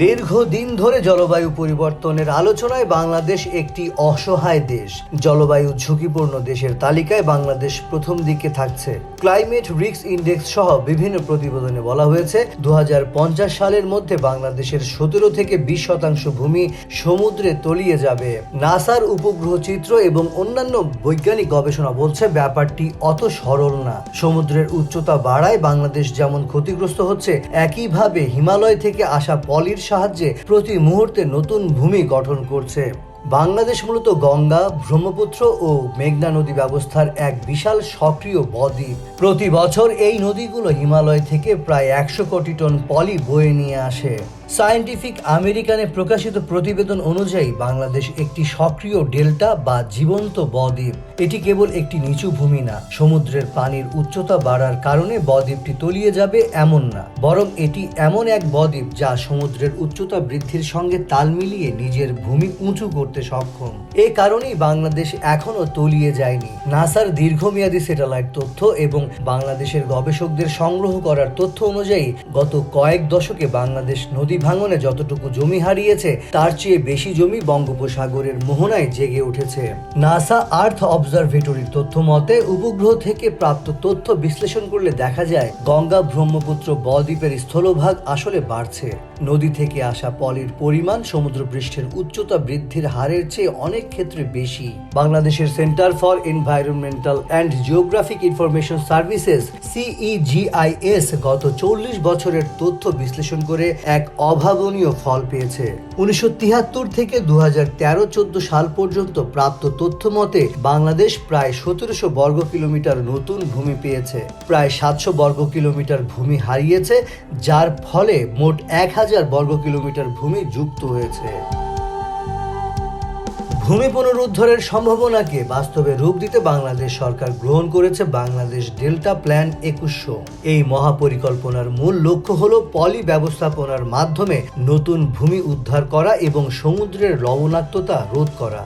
দীর্ঘদিন ধরে জলবায়ু পরিবর্তনের আলোচনায় বাংলাদেশ একটি অসহায় দেশ। জলবায়ু ঝুঁকিপূর্ণ দেশের তালিকায় বাংলাদেশ প্রথম দিকে থাকছে। ক্লাইমেট রিস্ক ইন্ডেক্স সহ বিভিন্ন প্রতিবেদনে বলা হয়েছে 2050 সালের মধ্যে বাংলাদেশের 17 থেকে 20% ভূমি সমুদ্রে তলিয়ে যাবে। নাসার উপগ্রহ চিত্র এবং অন্যান্য বৈজ্ঞানিক গবেষণা বলছে ব্যাপারটি অত সরল না। সমুদ্রের উচ্চতা বাড়ায় বাংলাদেশ যেমন ক্ষতিগ্রস্ত হচ্ছে, একইভাবে হিমালয় থেকে আসা পলির সাহায্যে প্রতি মুহূর্তে নতুন ভূমি গঠন করছে। বাংলাদেশ মূলত গঙ্গা, ব্রহ্মপুত্র ও মেঘনা নদী ব্যবস্থার এক বিশাল সক্রিয় বদ্বীপ। প্রতি বছর এই নদীগুলো হিমালয় থেকে প্রায় 100 কোটি টন পলি বয়ে নিয়ে আসে। সায়েন্টিফিক আমেরিকানে প্রকাশিত প্রতিবেদন অনুযায়ী বাংলাদেশ একটি সক্রিয় ডেল্টা বা জীবন্ত বদ্বীপ। এটি কেবল একটি নিচু ভূমি না। সমুদ্রের পানির উচ্চতা বাড়ার কারণে বদ্বীপটি তলিয়ে যাবে এমন না, বরং এটি এমন এক বদ্বীপ যা সমুদ্রের উচ্চতা বৃদ্ধির সঙ্গে তাল মিলিয়ে নিজের ভূমি উঁচু করতে সক্ষম। এ কারণেই বাংলাদেশ এখনো তলিয়ে যায়নি। নাসার দীর্ঘমেয়াদী স্যাটেলাইট তথ্য এবং বাংলাদেশের গবেষকদের সংগ্রহ করার তথ্য অনুযায়ী গত কয়েক দশকে বাংলাদেশ নদী ভাঙনে যতটুকু জমি হারিয়েছে তার চেয়ে বেশি জমি বঙ্গোপসাগরের মোহনায় জেগে উঠেছে। নাসা আর্থ অবজারভেটরির তথ্য মতে উপগ্রহ থেকে প্রাপ্ত তথ্য বিশ্লেষণ করলে দেখা যায় গঙ্গা ব্রহ্মপুত্র বদ্বীপের স্থলভাগ আসলে বাড়ছে। নদী থেকে আসা পলির পরিমাণ সমুদ্রপৃষ্ঠের উচ্চতা বৃদ্ধির হারের চেয়ে অনেক ক্ষেত্রে বেশি। বাংলাদেশের centre for environmental and geographic information services CEGIS গত 40 বছরের তথ্য বিশ্লেষণ করে এক অভাবনীয় ফল পেয়েছে। 1973 থেকে 2013-14 সাল পর্যন্ত প্রাপ্ত তথ্য মতে বাংলাদেশ প্রায় 1700 বর্গ কিলোমিটার নতুন ভূমি পেয়েছে, প্রায় 700 বর্গ কিলোমিটার ভূমি হারিয়েছে, যার ফলে মোট 1000 বর্গ কিলোমিটার ভূমি যুক্ত হয়েছে। ভূমি পুনরুদ্ধারের সম্ভাবনাকে বাস্তবে রূপ দিতে বাংলাদেশ সরকার গ্রহণ করেছে বাংলাদেশ ডেল্টা প্ল্যান 2100। এই মহাপরিকল্পনার মূল লক্ষ্য হলো পলি ব্যবস্থাপনার মাধ্যমে নতুন ভূমি উদ্ধার করা এবং সমুদ্রের লবণাক্ততা রোধ করা।